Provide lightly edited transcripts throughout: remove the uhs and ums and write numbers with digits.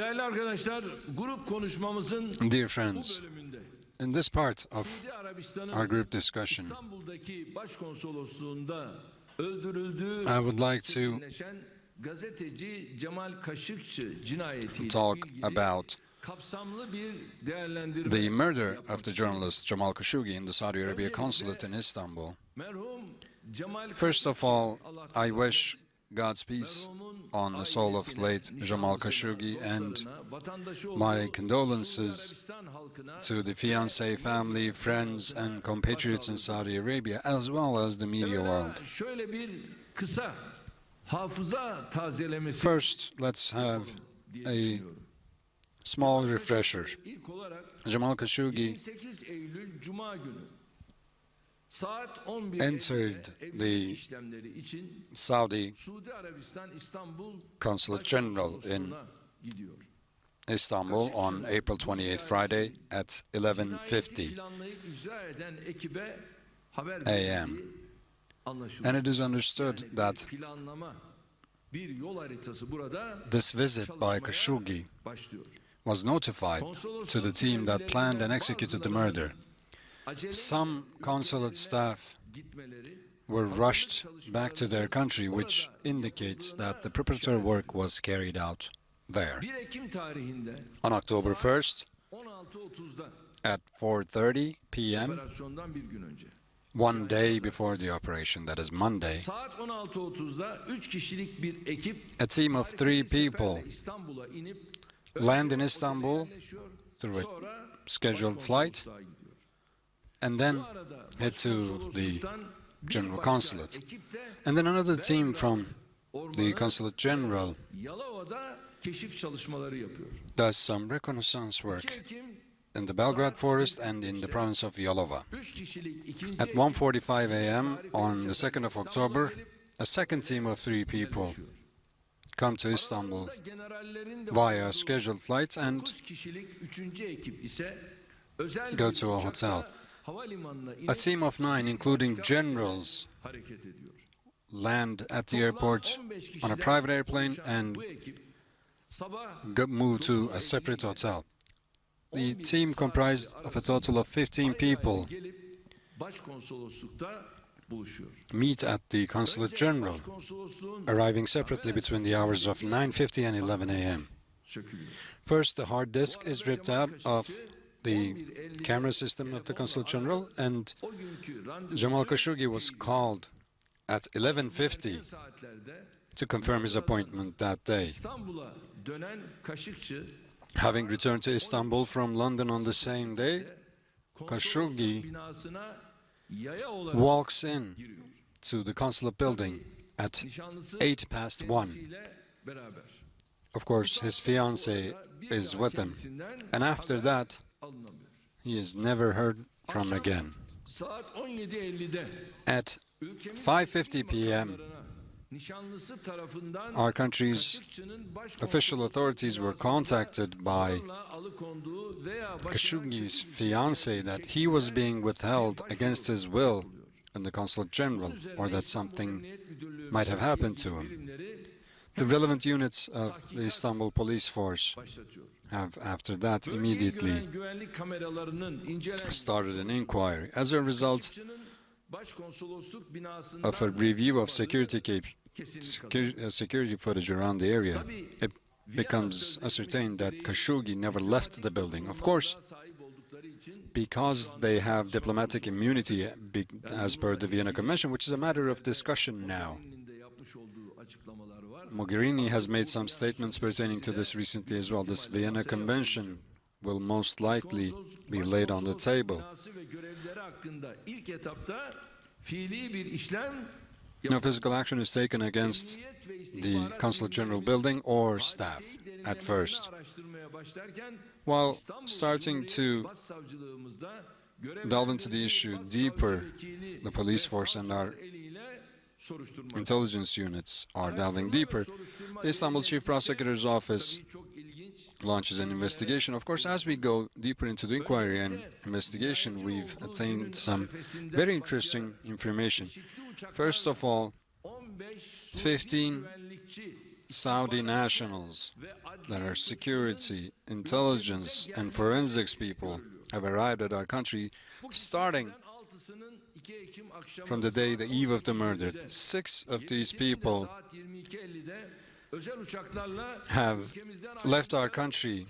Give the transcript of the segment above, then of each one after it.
Değerli arkadaşlar, grup konuşmamızın Dear friends, in this part of Suudi Arabistan'ın our group discussion, İstanbul'daki başkonsolosluğunda öldürüldüğü I would like to kesinleşen gazeteci Jamal Khashoggi cinayetiyle talk ilgili about kapsamlı bir değerlendirme the murder yapmak of the istiyorum. journalist Jamal Khashoggi in the Saudi Arabia consulate in Istanbul. Merhum Jamal First of all, I wish God's peace merhumun on the soul of ailesine, late Jamal nişanlısına, Khashoggi, and dostlarına, vatandaşı my olduğu Suudi condolences Arabistan halkına to the fiancé family, friends and compatriots in Saudi Arabia, as well as the media world. Şöyle bir kısa hafıza tazelemesi. First, let's have a small refresher. İlk olarak Jamal Khashoggi 28 Eylül Cuma günü saat 11'de entered the işlemleri için Saudi Suudi Arabistan İstanbul Consulate General in Başkonsolosluğu'na gidiyor. Istanbul on April 28th, Friday at 11:50 Planlayıp icra eden ekibe haber a.m. verildiği anlaşılıyor. And it is understood that Planlama bir yol haritası burada this visit by Khashoggi başlıyor. was notified to the team that planned and executed the murder. Some consulate staff were rushed back to their country, which indicates that the preparatory work was carried out there. 1 Ekim tarihinde On October 1st, 16:30'da at 4:30 p.m., operasyondan bir gün önce. one day before the operation, that is Monday, Saat 16:30'da 3 kişilik bir ekip a team of 3 people İstanbul'a inip land in Istanbul through a sonra scheduled flight başkonsolosluğa gidiyor. and then Bu arada head to the başkonsolosluktan bir General başka Consulate. ekip de And then another team from the ormanı Consulate General Yalova'da keşif çalışmaları yapıyor. does some reconnaissance 2 work Ekim in the Belgrade Forest and in the province of Yalova. 3 kişilik ikinci At 1:45 a.m. on the 2nd of October, a second team of 3 people come to Istanbul via a scheduled flight and 9 kişilik 3. ekip ise özel go bir to a uçakla hotel. havalimanına A inip team of 9, including generals, hareket ediyor. land at the airport on a private airplane and Bu ekip sabah move to a separate hotel. The team comprised of a total of 15 people gelip başkonsoloslukta buluşuyor. meet at the Consulate General, Başkonsolosluğun arriving separately between the hours of 9:50 and 11 a.m. sökülüyor. First, the hard disk is ripped out of the camera system of the Consulate General, and O günkü randevusu Jamal Khashoggi was called at 11:50 erken saatlerde to confirm his appointment that day. İstanbul'a dönen Kaşıkçı Having returned to Istanbul from London on the same day, Khashoggi binasına yaya olarak walks in giriyor. to the consulate building at Nişanlısı 1:01. kendisiyle beraber. Of course, his fiancée is with him, and after that, Alınamıyor. he is never heard from again. Saat 17:50'de At ülkemiz 5:50 p.m., nişanlısı tarafından our country's Kaşıkçı'nın official authorities were contacted by zorla alıkonduğu veya başına Khashoggi's fiancée that he was being withheld against his will in the Consulate General, or that something might have happened to him. birimleri The relevant units of the Istanbul police force başlatıyor. have, after that, Bölgeye immediately gören güvenlik kameralarının incelenmesi started an inquiry. As a result Kaşıkçı'nın başkonsolosluk binasından of a review of security kesinlik security footage around the area, it becomes ascertained that Khashoggi never left the building. Of course, sahip oldukları için because they have diplomatic immunity as per the Vienna Convention, which is a matter of discussion now. de yapmış olduğu açıklamalar var. Mogherini has made some statements pertaining to this recently as well. This Vienna Convention will most likely be laid on the table. Binası ve görevleri hakkında ilk etapta fiili bir işlem No physical action is taken against Emniyet ve the istihbarat Consulate General birimlerimiz building or hadiseyi staff at derinlemesine first. araştırmaya başlarken While İstanbul starting to Cumhuriyet Başsavcılığımızda görev delve into the verdiği issue başsavcı deeper, vekili the police ve force and our savcılar eliyle soruşturma intelligence units are delving deeper, the Istanbul Chief Prosecutor's Office tabii çok ilginç. launches an investigation. Of course, as we go deeper into the inquiry and investigation, we've attained some very interesting information. First of all, 15 15 güvenlikçi Saudi nationals, that are security, intelligence, and forensics people, have arrived at our country starting from the day, the eve of the murder. 6 of these people have left our country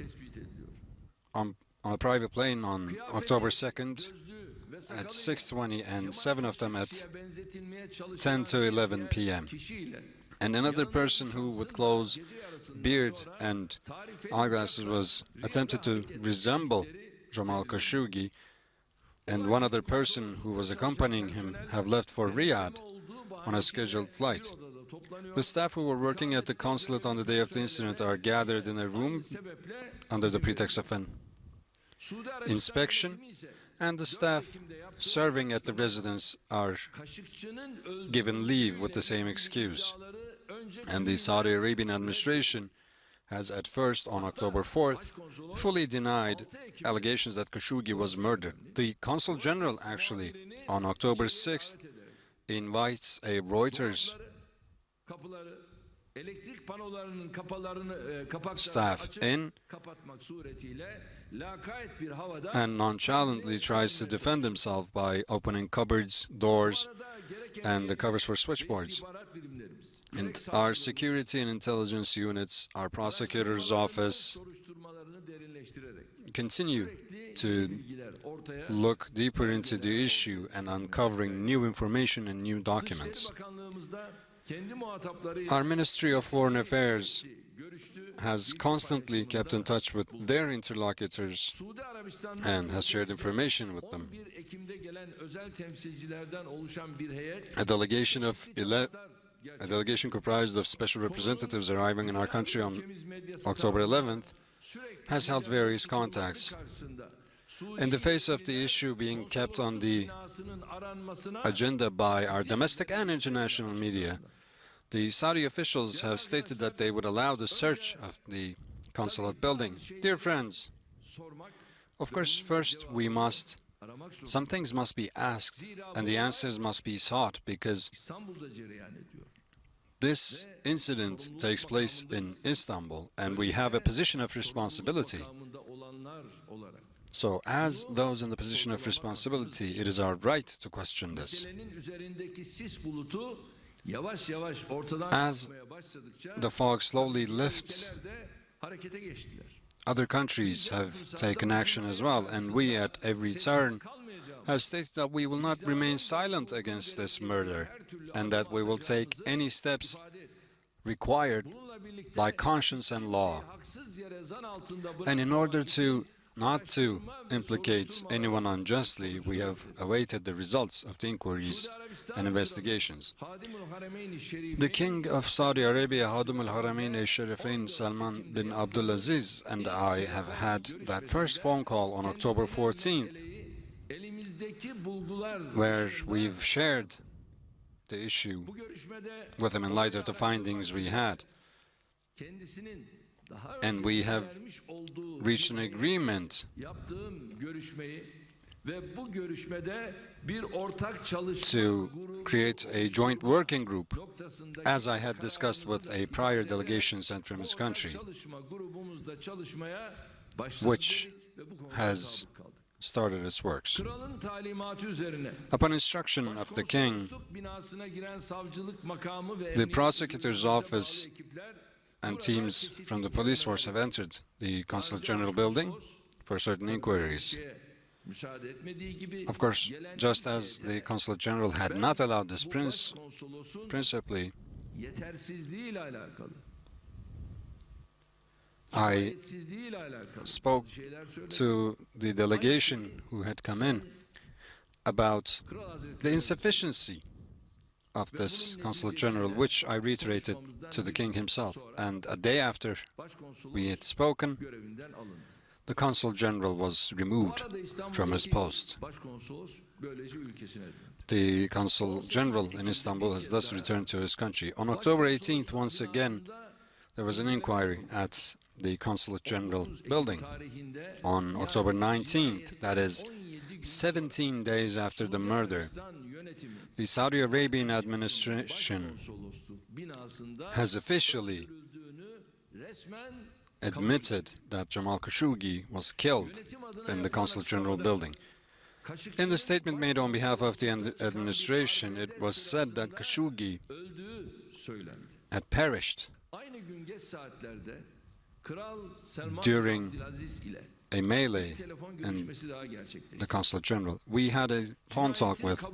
on a private plane on October 2nd at 6:20, and 7 of them at 10 to 11 p.m. And another person who, with clothes, beard, and eyeglasses, was attempted to resemble Jamal Khashoggi, and one other person who was accompanying him have left for Riyadh on a scheduled flight. The staff who were working at the consulate on the day of the incident are gathered in a room under the pretext of an inspection, and the staff serving at the residence are given leave with the same excuse. And the Saudi Arabian administration has at first, on October 4th, fully denied allegations that Khashoggi was murdered. The Consul General actually, on October 6th, invites a Reuters staff in and nonchalantly tries to defend himself by opening cupboards, doors, and the covers for switchboards. And our security and intelligence units, our prosecutor's office, continue to look deeper into the issue and uncovering new information and new documents. Our Ministry of Foreign Affairs has constantly kept in touch with their interlocutors and has shared information with them. A delegation comprised of special representatives arriving in our country on October 11th has held various contacts. In the face of the issue being kept on the agenda by our domestic and international media, the Saudi officials have stated that they would allow the search of the consulate building. Dear friends, of course, first some things must be asked and the answers must be sought, because this incident takes place in Istanbul and we have a position of responsibility. So, as those in the position of responsibility, it is our right to question this. As the fog slowly lifts, other countries have taken action as well, and we at every turn have stated that we will not remain silent against this murder and that we will take any steps required by conscience and law. And in order not to implicate anyone unjustly, we have awaited the results of the inquiries and investigations. The King of Saudi Arabia, Khadim al-Haramain al-Sharifain Salman bin Abdulaziz, and I have had that first phone call on October 14th, where we've shared the issue with him in light of the findings we had. And we have reached an agreement to create a joint working group, as I had discussed with a prior delegation sent from his country, which has started its works. Upon instruction of the king, the prosecutor's office and teams from the police force have entered the Consulate General building for certain inquiries. Of course, just as the Consulate General had not allowed this principally, I spoke to the delegation who had come in about the insufficiency of this Consulate General, which I reiterated to the king himself. And a day after we had spoken, the Consul General was removed from his post. The Consul General in Istanbul has thus returned to his country. On October 18th, once again, there was an inquiry at the Consulate General building. On October 19th, that is 17 days after the murder, the Saudi Arabian administration has officially admitted that Jamal Khashoggi was killed in the Consulate General building. In the statement made on behalf of the administration, it was said that Khashoggi had perished during a melee in the Consulate General. We had a phone talk with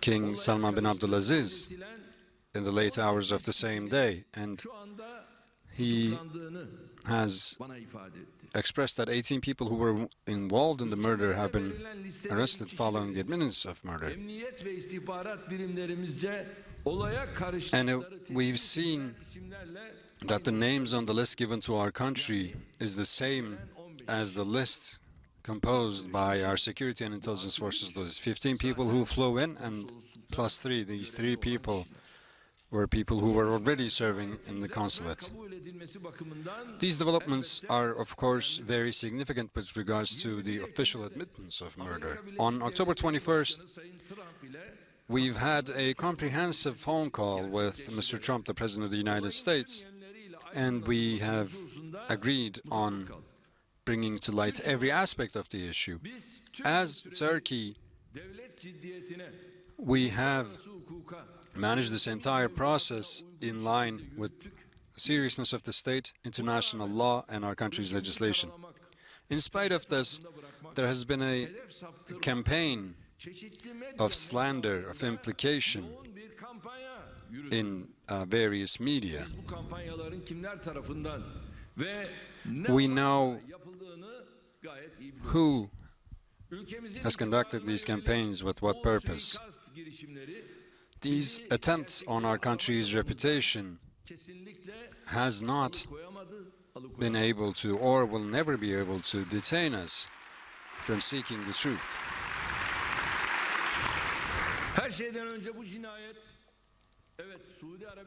King Salman bin Abdulaziz in the late hours of the same day, and he has expressed that 18 people who were involved in the murder have been arrested following the admittance of murder. And we've seen that the names on the list given to our country is the same as the list composed by our security and intelligence forces. Those 15 people who flew in, and plus 3. These 3 people were people who were already serving in the consulate. These developments are, of course, very significant with regards to the official admittance of murder. On October 21st, we've had a comprehensive phone call with Mr. Trump, the President of the United States, and we have agreed on bringing to light every aspect of the issue. As Turkey, we have managed this entire process in line with the seriousness of the state, international law, and our country's legislation. In spite of this, there has been a campaign of slander, of implication in various media. We know who has conducted these campaigns, with what purpose. These attempts on our country's reputation has not been able to, or will never be able to, detain us from seeking the truth.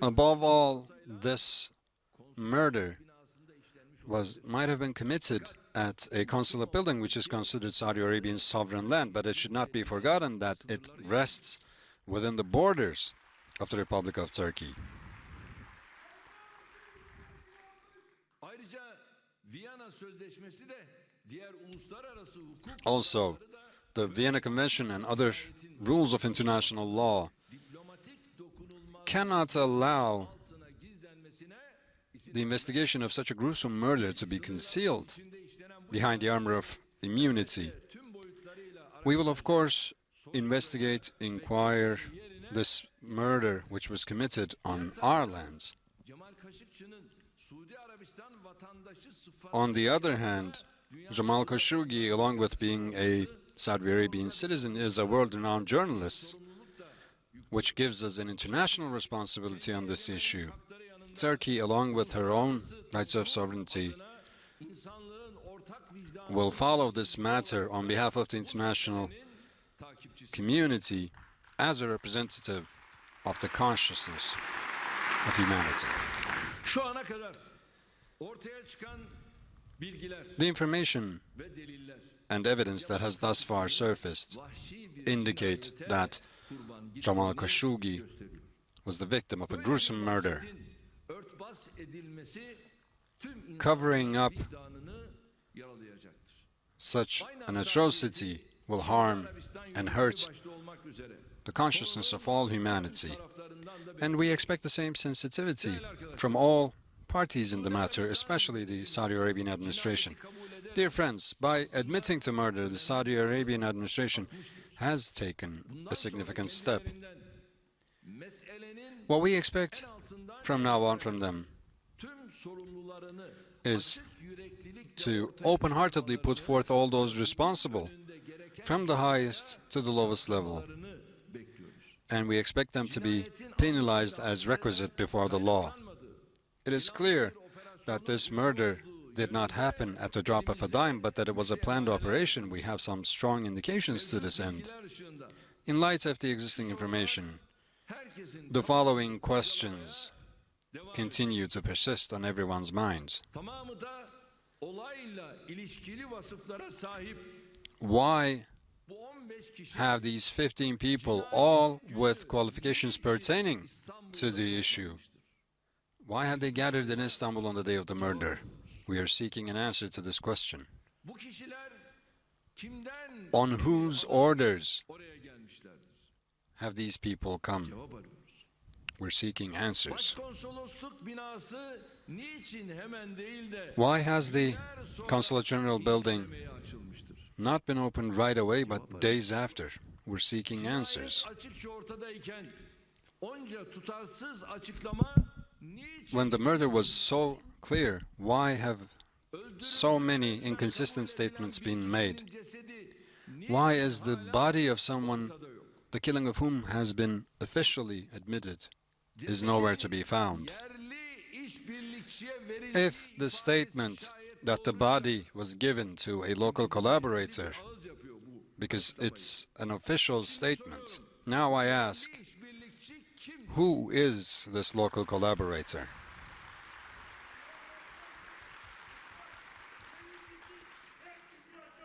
Above all, this murder might have been committed at a consulate building, which is considered Saudi Arabia's sovereign land, but it should not be forgotten that it rests within the borders of the Republic of Turkey. Also, the Vienna Convention and other rules of international law cannot allow the investigation of such a gruesome murder to be concealed behind the armor of immunity. We will, of course, investigate, inquire this murder which was committed on our lands. On the other hand, Jamal Khashoggi, along with being a Saudi Arabian citizen, is a world-renowned journalist, which gives us an international responsibility on this issue. Turkey, along with her own rights of sovereignty, will follow this matter on behalf of the international community as a representative of the consciousness of humanity. The information and evidence that has thus far surfaced indicate that Jamal Khashoggi was the victim of a gruesome murder. Covering up such an atrocity will harm and hurt the consciousness of all humanity, and we expect the same sensitivity from all parties in the matter, especially the Saudi Arabian administration. Dear friends, by admitting to murder, the Saudi Arabian administration has taken a significant step. What we expect from now on from them is to open-heartedly put forth all those responsible, from the highest to the lowest level, and we expect them to be penalized as requisite before the law. It is clear that this murder did not happen at the drop of a dime, but that it was a planned operation. We have some strong indications to this end. In light of the existing information, the following questions continue to persist on everyone's minds. Why have these 15 people, all with qualifications pertaining to the issue, Why had they gathered in Istanbul on the day of the murder? We are seeking an answer to this question. Bu kişiler kimden On whose orders oraya gelmişlerdir? have these people come? Cevap arıyoruz. We're seeking answers. Başkonsolosluk binası niçin hemen değil de Why has the günler sonra Consulate General building işlemeye açılmıştır? not been opened right away, but days after? We're seeking answers. Cinayet açıkça ortadayken onca tutarsız açıklama niçin When the murder was so clear, why have so many inconsistent statements been made? Why is the body of someone, the killing of whom has been officially admitted, is nowhere to be found? If the statement that the body was given to a local collaborator, because it's an official statement, now I ask, who is this local collaborator?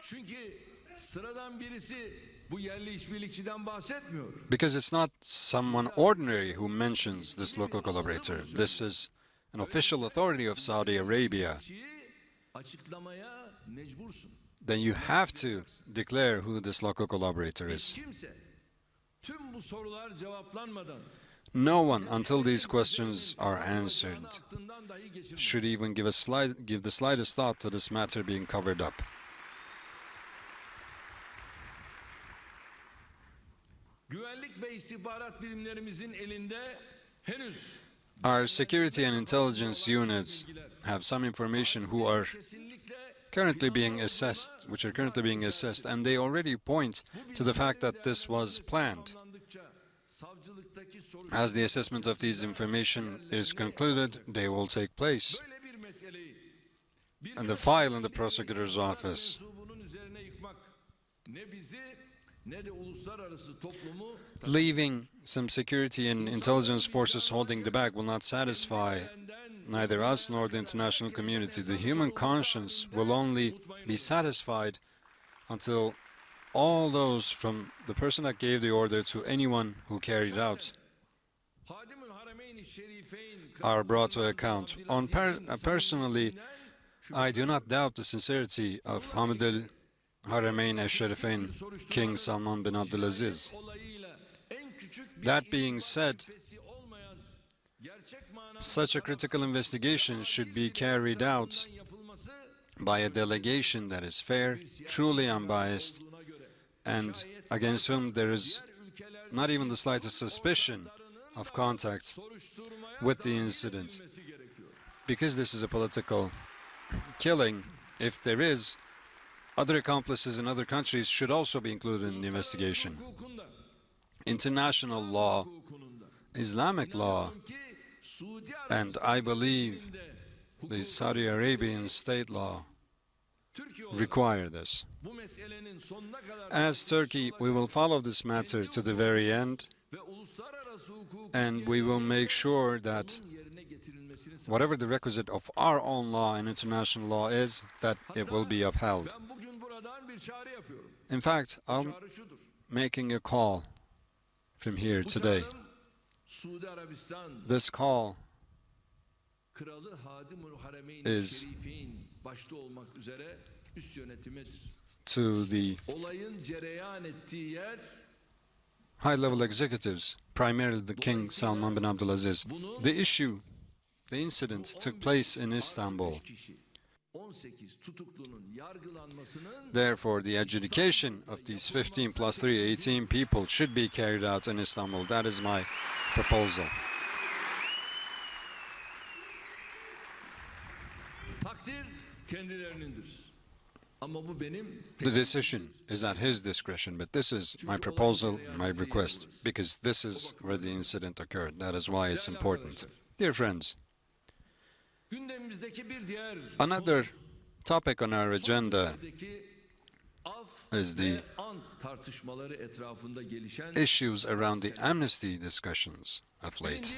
Çünkü sıradan birisi bu yerli işbirlikçiden bahsetmiyor. Because it's not someone ordinary who mentions this local collaborator. This is an official authority of Saudi Arabia. Açıklamaya mecbursun. Then you have to declare who this local collaborator is. Kimse tüm bu sorular cevaplanmadan No one, until these questions are answered, aklından dahi geçirmez. should even give the slightest thought to this matter being covered up. Güvenlik ve istihbarat birimlerimizin elinde henüz Our security and intelligence units have some information currently being assessed, and they already point to the fact that this was planned. As the assessment of these information is concluded, they will take place, and the file in the prosecutor's office. Leaving some security and intelligence forces holding the bag will not satisfy neither us nor the international community. The human conscience will only be satisfied until all those, from the person that gave the order to anyone who carried out, are brought to account. Personally, I do not doubt the sincerity of Hamid al-Haramain al-Sharifain, King Salman bin Abdulaziz. That being said, such a critical investigation should be carried out by a delegation that is fair, truly unbiased, and against whom there is not even the slightest suspicion of contact with the incident. Because this is a political killing, if there is, other accomplices in other countries should also be included in the investigation. International law, Islamic law, and I believe the Saudi Arabian state law require this. As Turkey, we will follow this matter to the very end, and we will make sure that whatever the requisite of our own law and international law is, that it will be upheld. In fact, I'm making a call from here today. This call is to the high-level executives, primarily the King Salman bin Abdulaziz. The incident took place in Istanbul. Therefore, the adjudication of these 15 plus 3, 18 people should be carried out in Istanbul. That is my proposal. The decision is at his discretion, but this is my proposal, my request, because this is where the incident occurred. That is why it's important. Dear friends, another topic on our agenda is the issues around the amnesty discussions of late.